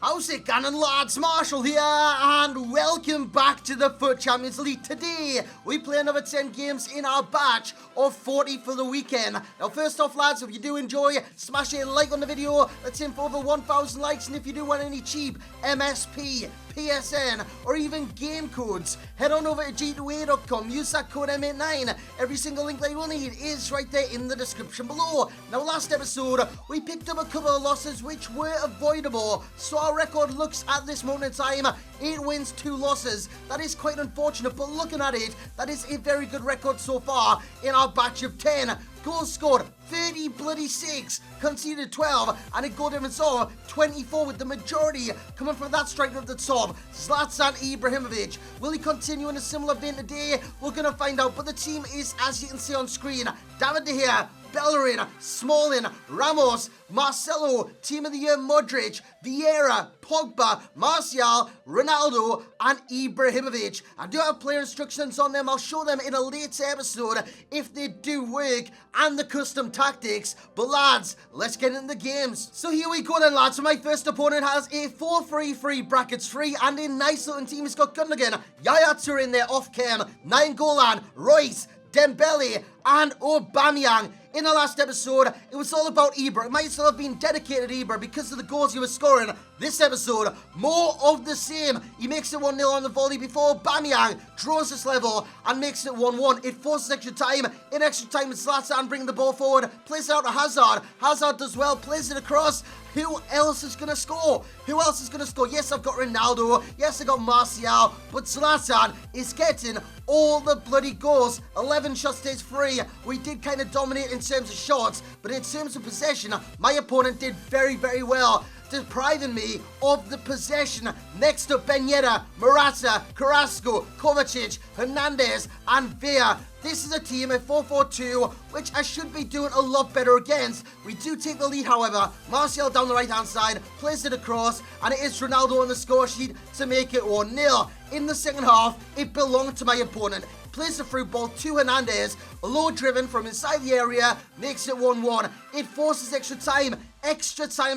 How's it going, lads? Marshall here, and welcome back to the FUT Champions Elite. Today, we play another 10 games in our batch of 40 for the weekend. Now, first off, lads, if you do enjoy, smash a like on the video. Let's aim for over 1,000 likes, and if you do want any cheap MSP, PSN, or even game codes, head on over to g2a.com, use that code M89. Every single link that you will need is right there in the description below. Now, last episode, we picked up a couple of losses which were avoidable, so our record looks at this moment in time 8 wins, 2 losses. That is quite unfortunate, but looking at it, that is a very good record so far in our batch of 10. Goals scored 36, conceded 12, and a goal difference of 24, with the majority coming from that striker at the top, Zlatan Ibrahimovic. Will he continue in a similar vein today? We're going to find out, but the team is, as you can see on screen, David De Gea, Bellerin, Smalling, Ramos, Marcelo, Team of the Year Modric, Vieira, Pogba, Martial, Ronaldo, and Ibrahimovic. I do have player instructions on them. I'll show them in a later episode if they do work, and the custom tactics. But lads, let's get into the games. So here we go then, lads. So my first opponent has a 4-3-3 brackets 3 and a nice looking team. He's got Gundogan, Yaya Toure in there off cam, Nainggolan, Royce, Dembele, and Aubameyang. In the last episode, it was all about Ibra. It might still have been dedicated to Ibra because of the goals he was scoring. This episode, more of the same. He makes it 1-0 on the volley before Aubameyang draws this level and makes it 1-1. It forces extra time. In extra time, it's Zlatan bringing the ball forward, plays it out to Hazard. Hazard does well, plays it across. Who else is going to score? Who else is going to score? Yes, I've got Ronaldo. Yes, I got Martial. But Zlatan is getting all the bloody goals. 11 shots stays free. We did kind of dominate in terms of shots, but in terms of possession, my opponent did very, very well, depriving me of the possession. Next up, Ben Yedder, Morata, Carrasco, Kovacic, Hernandez, and Villa. This is a team at 4-4-2, which I should be doing a lot better against. We do take the lead, however. Martial down the right-hand side, plays it across, and it is Ronaldo on the score sheet to make it 1-0. In the second half, it belonged to my opponent. Plays the through ball to Hernandez, low driven from inside the area, makes it 1-1. It forces extra time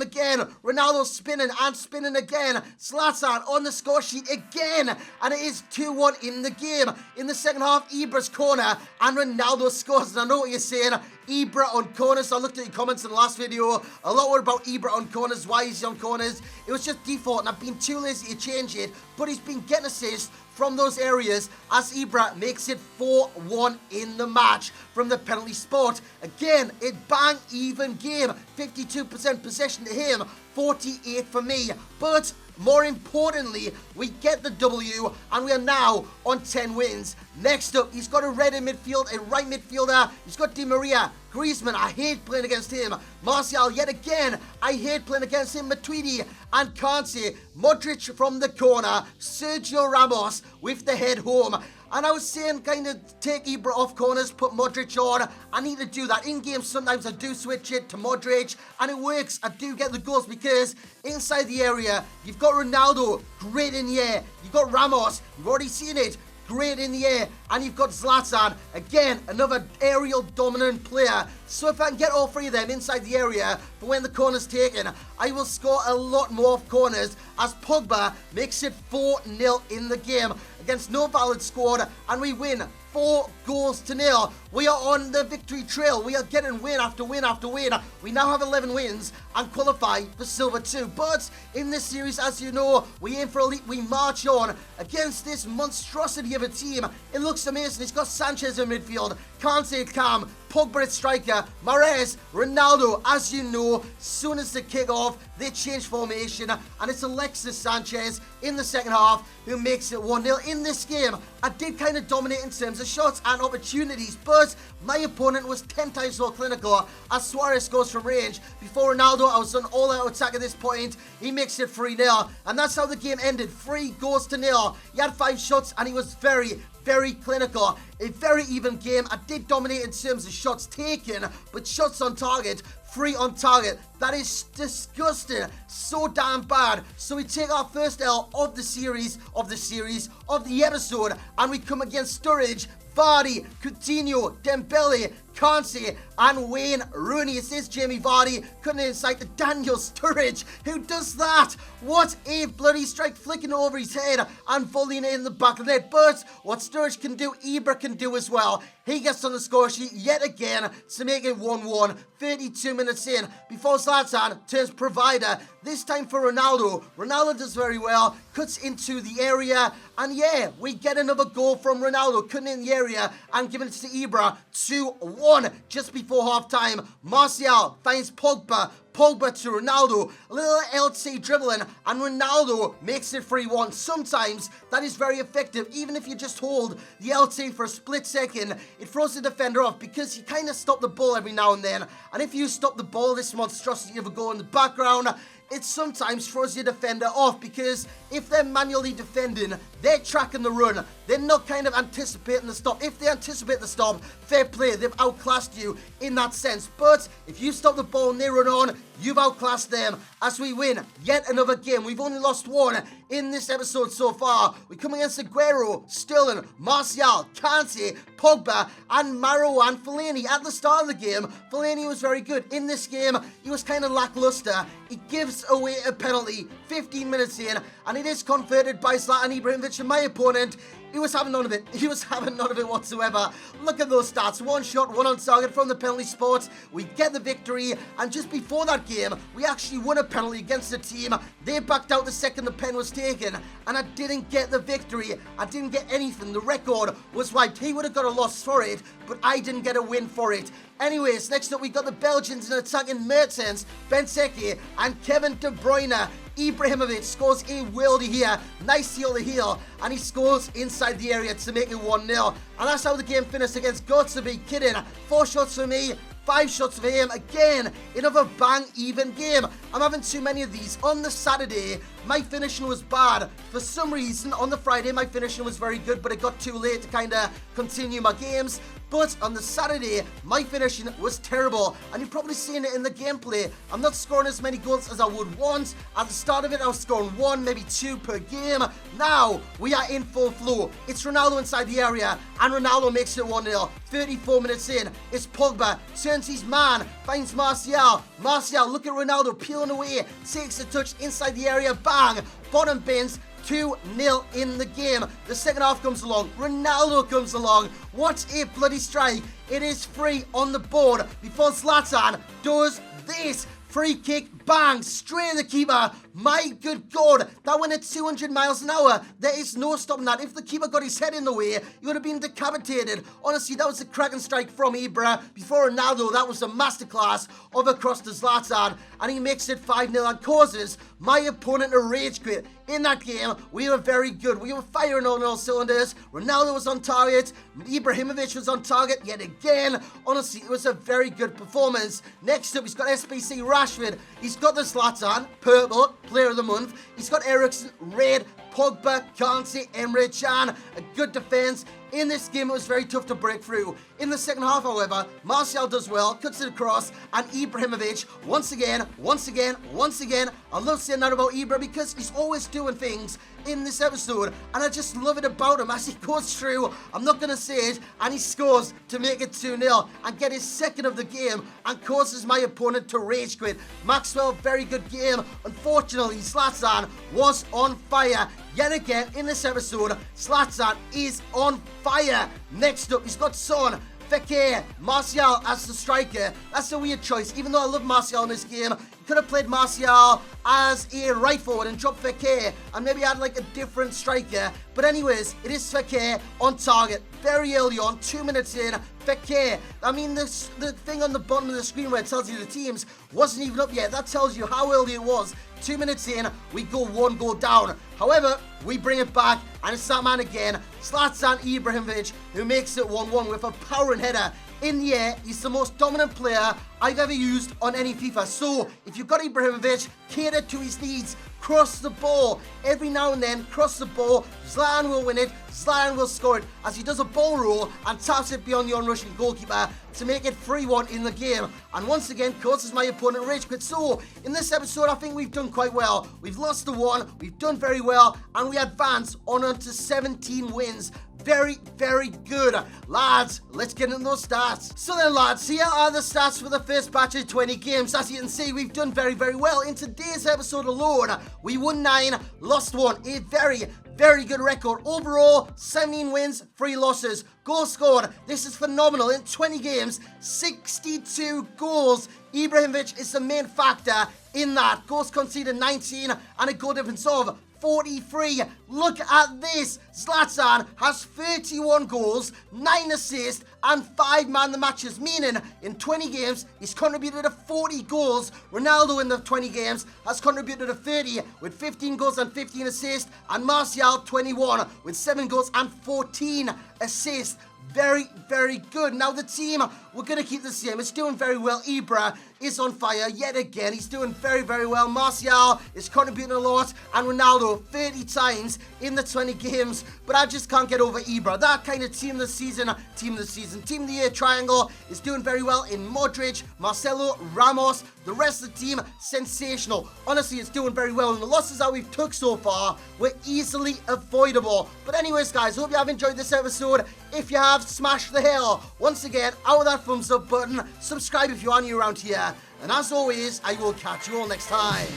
again. Ronaldo spinning and spinning again. Zlatan on the score sheet again, and it is 2-1 in the game. In the second half, Ibra's corner, and Ronaldo scores. And I know what you're saying, Ibra on corners. I looked at your comments in the last video. A lot were about Ibra on corners. Why is he on corners? It was just default, and I've been too lazy to change it, but he's been getting assists from those areas as Ibra makes it 4-1 in the match from the penalty spot. Again, a bang even game. 52% possession to him, 48 for me. But more importantly, we get the W, and we are now on 10 wins. Next up, he's got a red in midfield, a right midfielder. He's got Di Maria, Griezmann. I hate playing against him. Martial, yet again, I hate playing against him. Matuidi and Kante. Modric from the corner. Sergio Ramos with the head home. And I was saying, kind of take Ibra off corners, put Modric on. I need to do that. In game, sometimes I do switch it to Modric, and it works. I do get the goals because inside the area, you've got Ronaldo, great in the air. You've got Ramos, you've already seen it, great in the air. And you've got Zlatan, again, another aerial dominant player. So if I can get all three of them inside the area for when the corner's taken, I will score a lot more off corners as Pogba makes it 4-0 in the game against no valid squad, and we win 4-0. We are on the victory trail. We are getting win after win after win. We now have 11 wins and qualify for Silver 2. But in this series, as you know, we aim for elite. We march on against this monstrosity of a team. It looks amazing. It's got Sanchez in midfield, Kante Cam, Pogba at striker, Mahrez, Ronaldo. As you know, soon as the kick off, they change formation, and it's Alexis Sanchez in the second half who makes it 1-0. In this game, I did kind of dominate in terms of shots and opportunities, but my opponent was 10 times more clinical as Suarez goes from range. Before Ronaldo, I was on all-out attack at this point. He makes it 3-0, and that's how the game ended. 3-0. He had 5 shots, and he was very, very clinical. A very even game. I did dominate in terms of shots taken, but shots on target, 3 on target. That is disgusting. So damn bad. So we take our first L of the series, of the episode, and we come against Sturridge, Vardy, Coutinho, Dembele, Kansi and Wayne Rooney. Assists Jamie Vardy, cutting it inside to Daniel Sturridge. Who does that? What a bloody strike, flicking over his head and volleying it in the back of the net. But what Sturridge can do, Ibra can do as well. He gets on the score sheet yet again to make it 1-1, 32 minutes in, before Zlatan turns provider, this time for Ronaldo. Ronaldo does very well, cuts into the area, and yeah, we get another goal from Ronaldo, cutting in the area and giving it to Ibra, 2-1, just before half-time. Martial finds Pogba to Ronaldo, a little LT dribbling, and Ronaldo makes it 3-1. Sometimes that is very effective, even if you just hold the LT for a split second. It throws the defender off because you kind of stop the ball every now and then, and if you stop the ball, this monstrosity of a goal in the background, it sometimes throws your defender off, because if they're manually defending, they're tracking the run. They're not kind of anticipating the stop. If they anticipate the stop, fair play, they've outclassed you in that sense. But if you stop the ball and they run on, you've outclassed them as we win yet another game. We've only lost one in this episode so far. We come against Aguero, Sterling, Martial, Kante, Pogba, and Marouane Fellaini. At the start of the game, Fellaini was very good. In this game, he was kind of lackluster. He gives away a penalty 15 minutes in, and it is converted by Zlatan Ibrahimovic, and my opponent, he was having none of it. He was having none of it whatsoever. Look at those stats. One shot, one on target from the penalty spot. We get the victory, and just before that game, we actually won a penalty against the team. They backed out the second the pen was taken, and I didn't get the victory. I didn't get anything. The record was wiped. He would have got a loss for it, but I didn't get a win for it. Anyways, next up we got the Belgians in attacking Mertens, Benteke, and Kevin De Bruyne. Ibrahimovic scores a worldie here. Nice heel to heel, and he scores inside the area to make it 1-0. And that's how the game finished against Got to Be Kidding. 4 shots for me, 5 shots for him. Again, another bang even game. I'm having too many of these. On the Saturday, my finishing was bad. For some reason, on the Friday, my finishing was very good, but it got too late to kind of continue my games. But on the Saturday, my finishing was terrible, and you're probably seeing it in the gameplay. I'm not scoring as many goals as I would want. At the start of it, I was scoring 1, maybe 2 per game. Now, we are in full flow. It's Ronaldo inside the area, and Ronaldo makes it 1-0. 34 minutes in, it's Pogba, turns his man, finds Martial. Martial, look at Ronaldo peeling away, takes a touch inside the area, bang, bottom bins. 2-0 in the game. The second half comes along. Ronaldo comes along. What a bloody strike. It is free on the board before Zlatan does this. Free kick, bang, straight at the keeper. My good God, that went at 200 miles an hour. There is no stopping that. If the keeper got his head in the way, he would have been decapitated. Honestly, that was a cracking strike from Ibra. Before Ronaldo, that was a masterclass of a cross to Zlatan. And he makes it 5-0 and causes my opponent a rage quit. In that game, we were very good. We were firing on all cylinders. Ronaldo was on target. Ibrahimovic was on target yet again. Honestly, it was a very good performance. Next up, he's got SBC Rashford. He's got the Zlatan, purple, player of the month. He's got Eriksen, red, Pogba, Kante, Emre Can. A good defense. In this game, it was very tough to break through. In the second half, however, Martial does well, cuts it across, and Ibrahimovic, once again, I love saying that about Ibra because he's always doing things in this episode, and I just love it about him as he goes through, I'm not going to say it, and he scores to make it 2-0, and get his second of the game, and causes my opponent to rage quit. Maxwell, very good game. Unfortunately, Zlatan was on fire. Yet again, in this episode, Zlatan is on fire. Next up, he's got Son, Fekir, Martial as the striker. That's a weird choice. Even though I love Martial in this game, you could have played Martial as a right forward and dropped Fekir and maybe add like a different striker. But anyways, it is Fekir on target very early on, 2 minutes in. Fekir, I mean, the thing on the bottom of the screen where it tells you the teams wasn't even up yet. That tells you how early it was. 2 minutes in, we go 1 goal down. However, we bring it back, and it's that man again, Zlatan Ibrahimovic, who makes it 1-1 with a powering header. In the air, he's the most dominant player I've ever used on any FIFA. So, if you've got Ibrahimovic, cater to his needs. Cross the ball. Every now and then, cross the ball. Zlatan will win it, Zlatan will score it as he does a ball roll and taps it beyond the on-rushing goalkeeper to make it 3-1 in the game. And once again, causes my opponent rage quit. So, in this episode, I think we've done quite well. We've lost the 1, we've done very well, and we advance on to 17 wins. Very, very good. Lads, let's get into those stats. So then, lads, here are the stats for the first batch of 20 games. As you can see, we've done very, very well. In today's episode alone, we won 9, lost 1. A very, very good record. Overall, 17 wins, 3 losses. Goals scored. This is phenomenal. In 20 games, 62 goals. Ibrahimovic is the main factor in that. Goals conceded 19 and a goal difference of 43. Look at this. Zlatan has 31 goals, 9 assists, and 5 man the matches, meaning in 20 games he's contributed to 40 goals. Ronaldo in the 20 games has contributed to 30 with 15 goals and 15 assists, and Martial 21 with 7 goals and 14 assists. Very, very good. Now the team, we're going to keep the same. It's doing very well. Ibra is on fire yet again. He's doing very, very well. Martial is contributing a lot. And Ronaldo 30 times in the 20 games. But I just can't get over Ibra. That kind of team of the season, team of the year triangle is doing very well in Modric, Marcelo, Ramos. The rest of the team, sensational. Honestly, it's doing very well. And the losses that we've took so far were easily avoidable. But anyways, guys, hope you have enjoyed this episode. If you have, smash the hell once again out of that thumbs up button. Subscribe if you are new around here. And as always, I will catch you all next time.